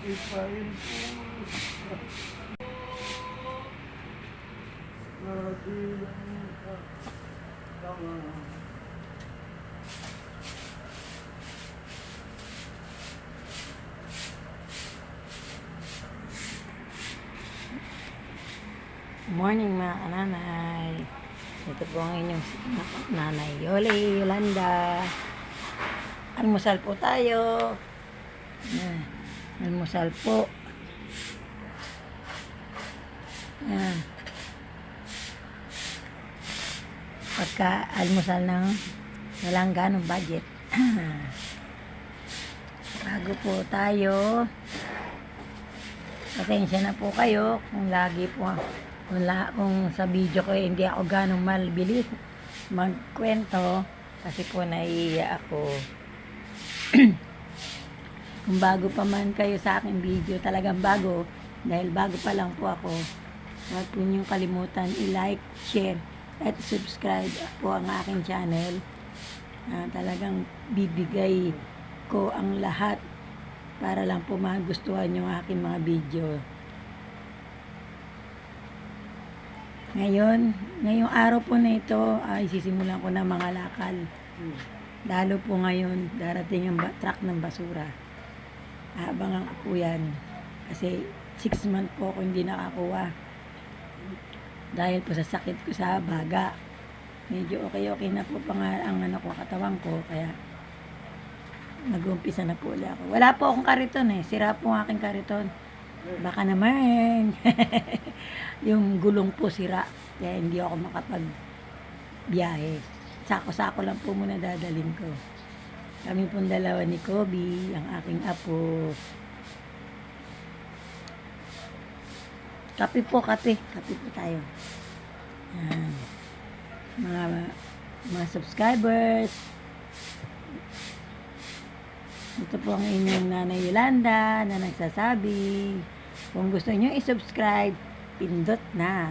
Morning mga kananay. Ito po ang inyong nanay Yolanda. Almusal po tayo. Yan. Almusal po. Yan. Pagka almusal ng walang ganong budget. Bago po tayo, pasensya na po kayo kung lagi po kung sa video ko hindi ako ganong mabilis magkwento kasi po naiiya ako. Kung bago pa man kayo sa aking video, talagang bago, dahil bago pa lang po ako, huwag po niyong kalimutan i-like, share, at subscribe po ang aking channel. Talagang bibigay ko ang lahat para lang po magustuhan yung aking mga video. Ngayong araw po na ito ay sisimulan ko na mga lakal. Lalo po ngayon, darating ang truck ng basura. Abangan ko po yan. Kasi 6 months po ako hindi nakakuha. Dahil po sa sakit ko sa baga. Medyo okay na po ang katawan ko. Kaya nag-uumpisa na po ulit ako. Wala po akong kariton eh. Sira po ang aking kariton. Baka naman. Yung gulong po sira. Kaya hindi ako makapag-biyahe. Sako-sako lang po muna dadalhin ko. Kami pong dalawa ni Kobe, ang aking apo. Kape po tayo. Yan. Mga subscribers. Ito po ang inyong nanay Yolanda na nagsasabi, kung gusto nyo i-subscribe, pindot na.